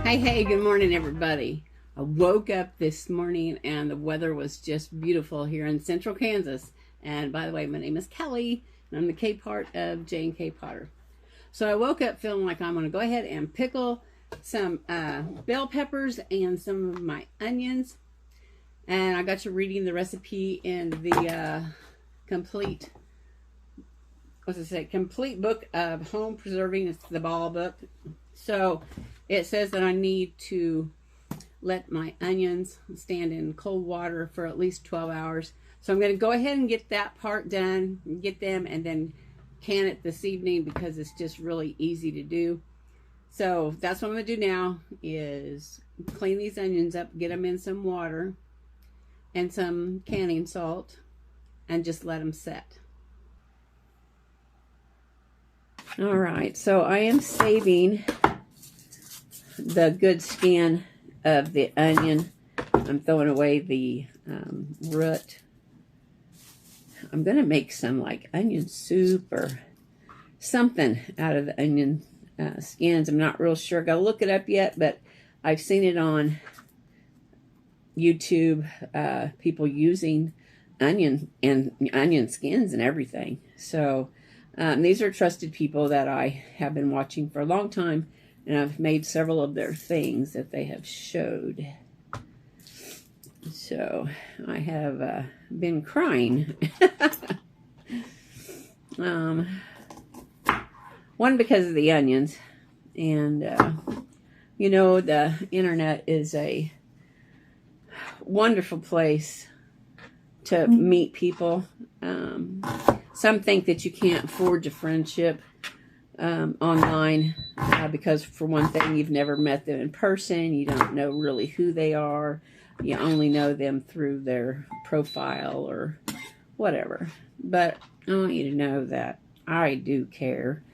Hey, good morning, everybody. I woke up this morning and the weather was just beautiful here in central Kansas. And by the way, my name is Kelly and I'm the K part of J&KPotter. So I woke up feeling like I'm going to go ahead and pickle some bell peppers and some of my onions. And I got to reading the recipe in the complete book of home preserving. It's the ball book. So it says that I need to let my onions stand in cold water for at least 12 hours. So I'm going to go ahead and get that part done, get them, and then can it this evening because it's just really easy to do. So that's what I'm going to do now is clean these onions up, get them in some water and some canning salt, and just let them set. All right, so I am saving the good skin of the onion. I'm throwing away the root. I'm going to make some like onion soup or something out of the onion skins. I'm not real sure. Got to look it up yet, but I've seen it on YouTube, people using onion skins and everything. So these are trusted people that I have been watching for a long time, and I've made several of their things that they have showed. So I have been crying. One, because of the onions, and you know, the internet is a wonderful place to meet people. Some think that you can't forge a friendship online because, for one thing, you've never met them in person. You don't know really who they are. You only know them through their profile or whatever. But I want you to know that I do care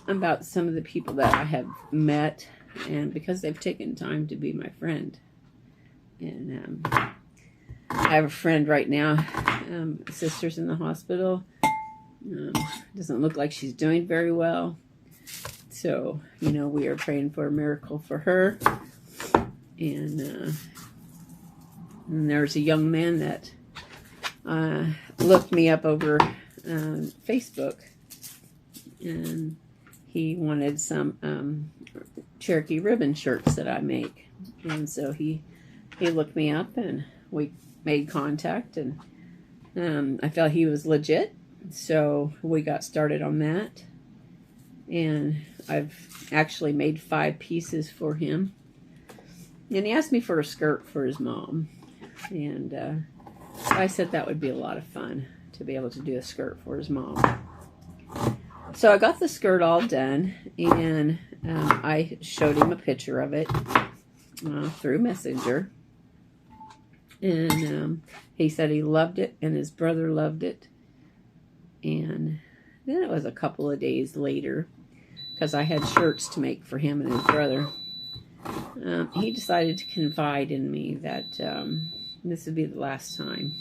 about some of the people that I have met, and because they've taken time to be my friend. And I have a friend right now. Sister's in the hospital. Doesn't look like she's doing very well. So, you know, we are praying for a miracle for her. And there's a young man that looked me up over Facebook. And he wanted some Cherokee ribbon shirts that I make. And so he looked me up and we made contact, and I felt he was legit, so we got started on that. And I've actually made 5 pieces for him, and he asked me for a skirt for his mom, and I said that would be a lot of fun to be able to do a skirt for his mom. So I got the skirt all done, and I showed him a picture of it through Messenger. And he said he loved it, and his brother loved it. And then it was a couple of days later, because I had shirts to make for him and his brother. He decided to confide in me that this would be the last time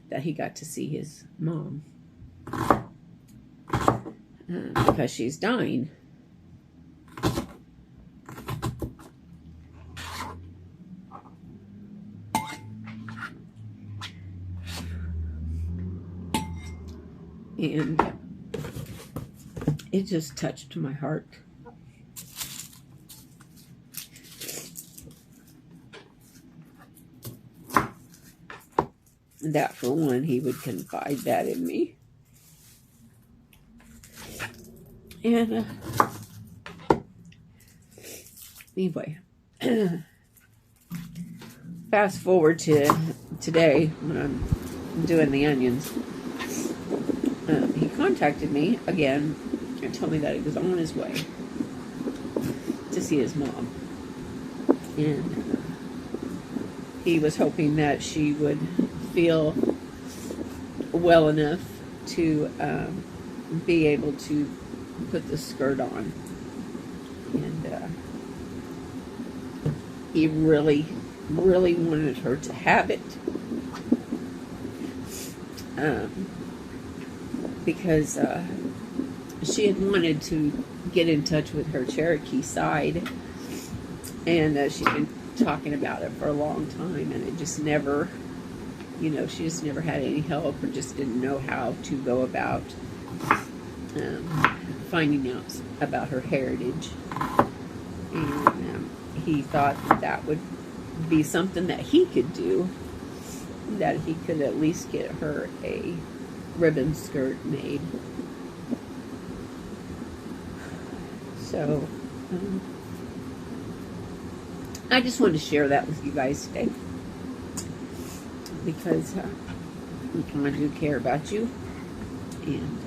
that he got to see his mom, because she's dying. And it just touched my heart. That, for one, he would confide that in me. And anyway, fast forward to today when I'm doing the onions. He contacted me again and told me that he was on his way to see his mom. And he was hoping that she would feel well enough to be able to put the skirt on. And he really, really wanted her to have it. Because she had wanted to get in touch with her Cherokee side And she's been talking about it for a long time, and it just never, you know, she just never had any help, or just didn't know how to go about finding out about her heritage. And he thought that would be something that he could do, that he could at least get her a ribbon skirt made. So I just wanted to share that with you guys today, because I do care about you. And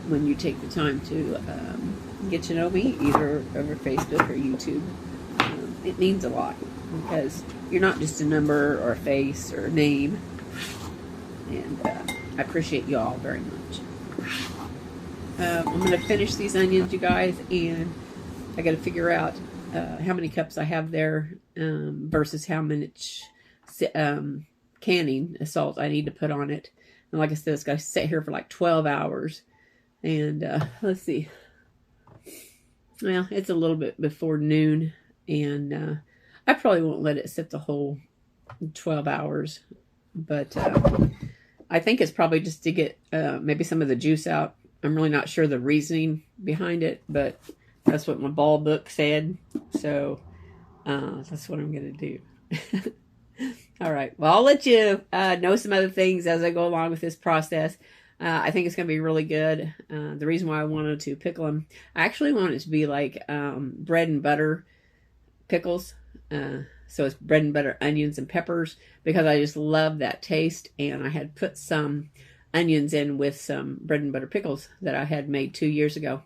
when you take the time to get to know me, either over Facebook or YouTube, it means a lot, because you're not just a number or a face or a name. And I appreciate you all very much. I'm going to finish these onions, you guys, and I got to figure out how many cups I have there versus how much canning salt I need to put on it. And like I said, it's got to sit here for like 12 hours. And let's see. Well, it's a little bit before noon, and I probably won't let it sit the whole 12 hours. But I think it's probably just to get maybe some of the juice out. I'm really not sure the reasoning behind it, but that's what my ball book said. So that's what I'm going to do. All right. Well, I'll let you know some other things as I go along with this process. I think it's going to be really good. The reason why I wanted to pickle them, I actually want it to be like bread and butter pickles. So it's bread and butter, onions, and peppers, because I just love that taste. And I had put some onions in with some bread and butter pickles that I had made 2 years ago.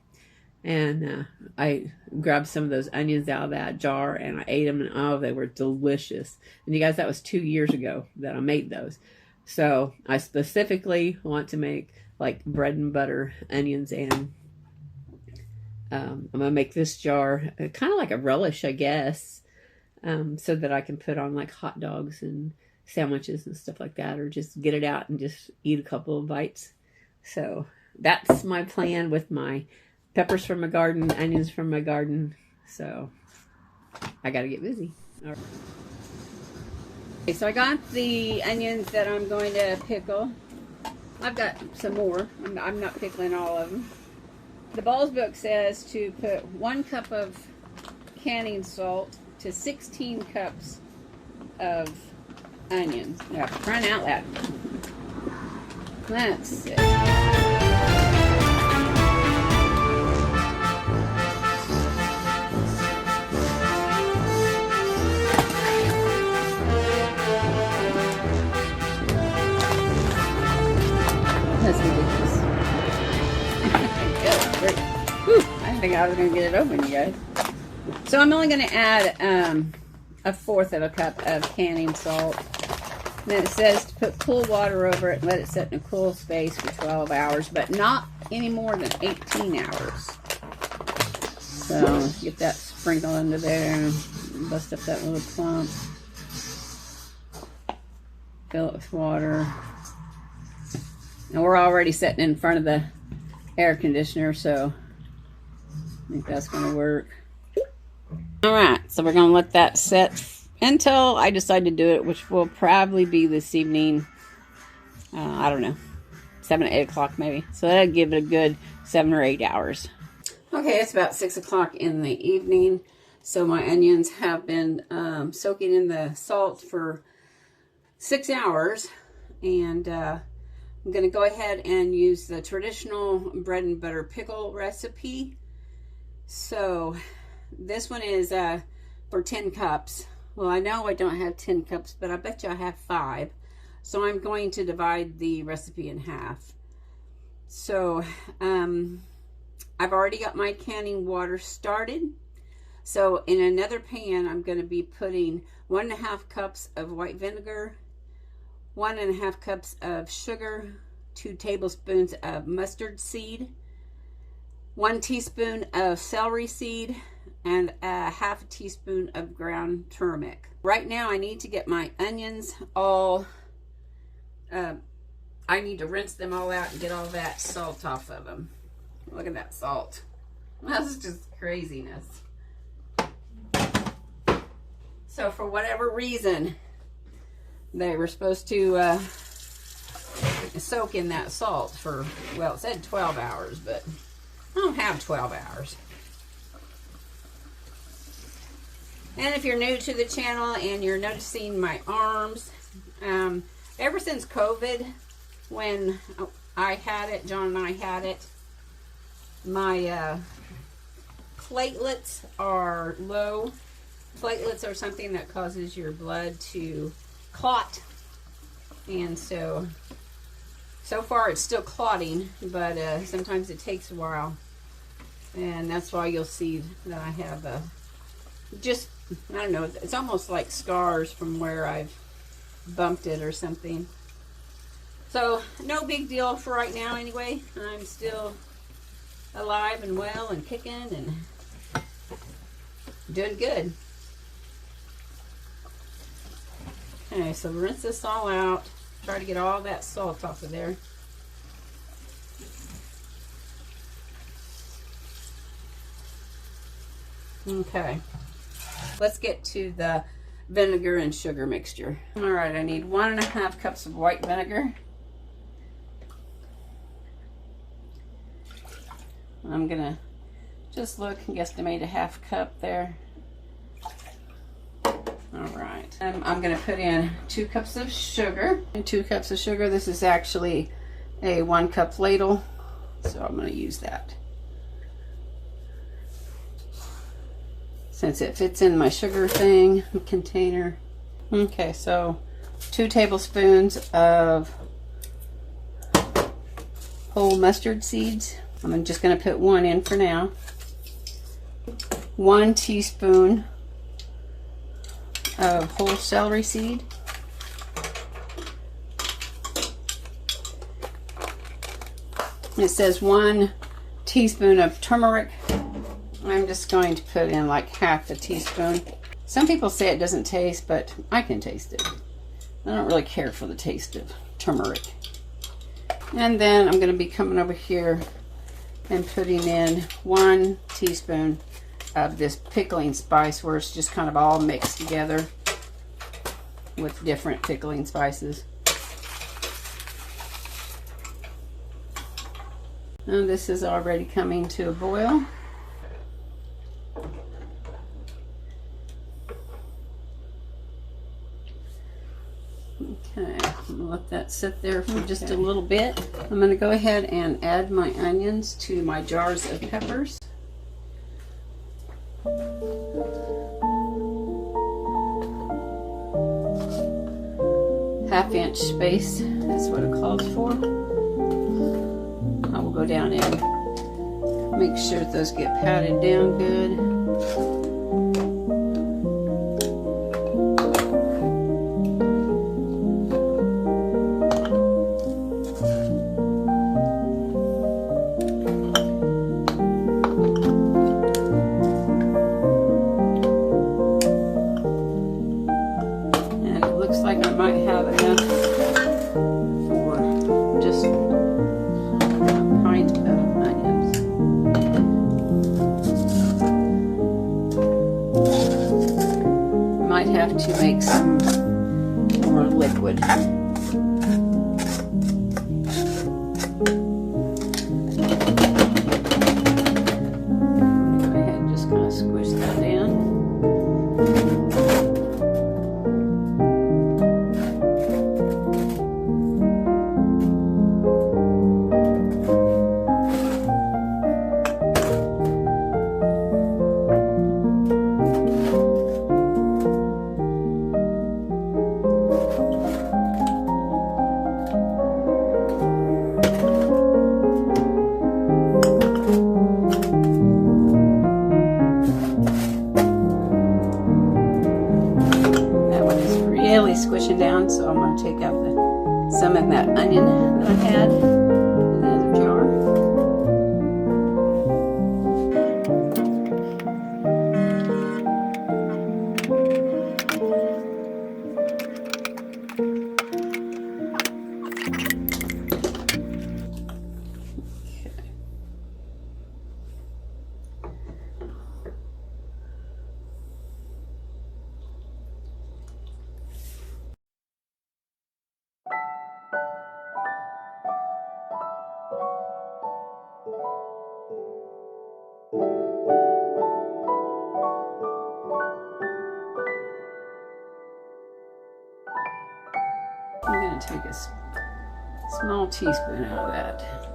And I grabbed some of those onions out of that jar and I ate them, and oh, they were delicious. And you guys, that was 2 years ago that I made those. So I specifically want to make like bread and butter onions, and I'm going to make this jar kind of like a relish, I guess, so that I can put on like hot dogs and sandwiches and stuff like that, or just get it out and just eat a couple of bites. So that's my plan with my peppers from my garden, onions from my garden. So I got to get busy. All right. Okay, so I got the onions that I'm going to pickle. I've got some more. I'm not pickling all of them. The Ball's book says to put 1 cup of canning salt to 16 cups of onions. Now, crying out loud. Let's see. That's ridiculous. Great. Whew, I didn't think I was going to get it open, you guys. So I'm only going to add 1/4 of a cup of canning salt. And then it says to put cool water over it and let it sit in a cool space for 12 hours, but not any more than 18 hours. So get that sprinkle under there and bust up that little clump. Fill it with water. And we're already sitting in front of the air conditioner, so I think that's going to work. All right, so we're going to let that set until I decide to do it, which will probably be this evening. I don't know, 7 or 8 o'clock maybe. So that'll give it a good 7 or 8 hours. Okay, it's about 6 o'clock in the evening. So my onions have been soaking in the salt for 6 hours. And I'm going to go ahead and use the traditional bread and butter pickle recipe. So this one is for 10 cups. Well, I know I don't have 10 cups, but I bet you I have 5. So I'm going to divide the recipe in half. So I've already got my canning water started. So in another pan, I'm going to be putting 1.5 cups of white vinegar, 1.5 cups of sugar, 2 tablespoons of mustard seed, 1 teaspoon of celery seed, and 1/2 teaspoon of ground turmeric. Right now I need to get my onions all, I need to rinse them all out and get all that salt off of them. Look at that salt. That's just craziness. So for whatever reason, they were supposed to soak in that salt for, well, it said 12 hours, but I don't have 12 hours. And if you're new to the channel and you're noticing my arms, ever since COVID, when I had it, John and I had it, my platelets are low. Platelets are something that causes your blood to clot. And so far it's still clotting, but sometimes it takes a while. And that's why you'll see that I have just, I don't know, it's almost like scars from where I've bumped it or something. So no big deal for right now anyway. I'm still alive and well and kicking and doing good. Okay, so rinse this all out. Try to get all that salt off of there. Okay, let's get to the vinegar and sugar mixture. All right, I need 1.5 cups of white vinegar. I'm gonna just look and guesstimate a 1/2 cup there. All right, I'm gonna put in 2 cups of sugar. 2 cups of sugar. This is actually a 1 cup ladle, so I'm gonna use that, since it fits in my sugar thing container. Okay, so 2 tablespoons of whole mustard seeds. I'm just going to put 1 in for now. 1 teaspoon of whole celery seed. It says 1 teaspoon of turmeric. I'm just going to put in like 1/2 teaspoon. Some people say it doesn't taste, but I can taste it. I don't really care for the taste of turmeric. And then I'm going to be coming over here and putting in 1 teaspoon of this pickling spice, where it's just kind of all mixed together with different pickling spices. And this is already coming to a boil. Okay, I'm gonna let that sit there for just a little bit. I'm gonna go ahead and add my onions to my jars of peppers. Half-inch space is what it calls for. I will go down and make sure those get patted down good. Have to make some more liquid. Go ahead and just kind of squish that in. Squishing down, so I'm going to take out some of that onion that I had in the other jar. and take a small teaspoon out of that.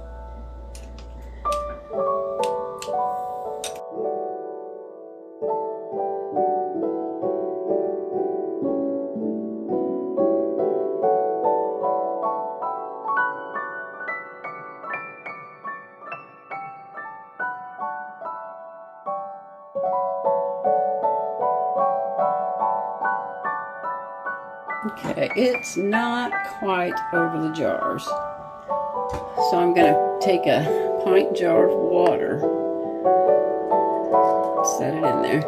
Okay, it's not quite over the jars. So I'm going to take a pint jar of water, set it in there,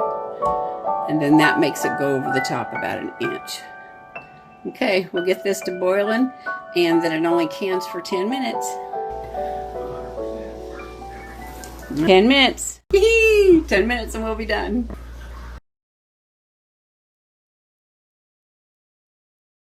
and then that makes it go over the top about an inch. Okay, we'll get this to boiling, and then it only cans for 10 minutes. 10 minutes. 10 minutes and we'll be done.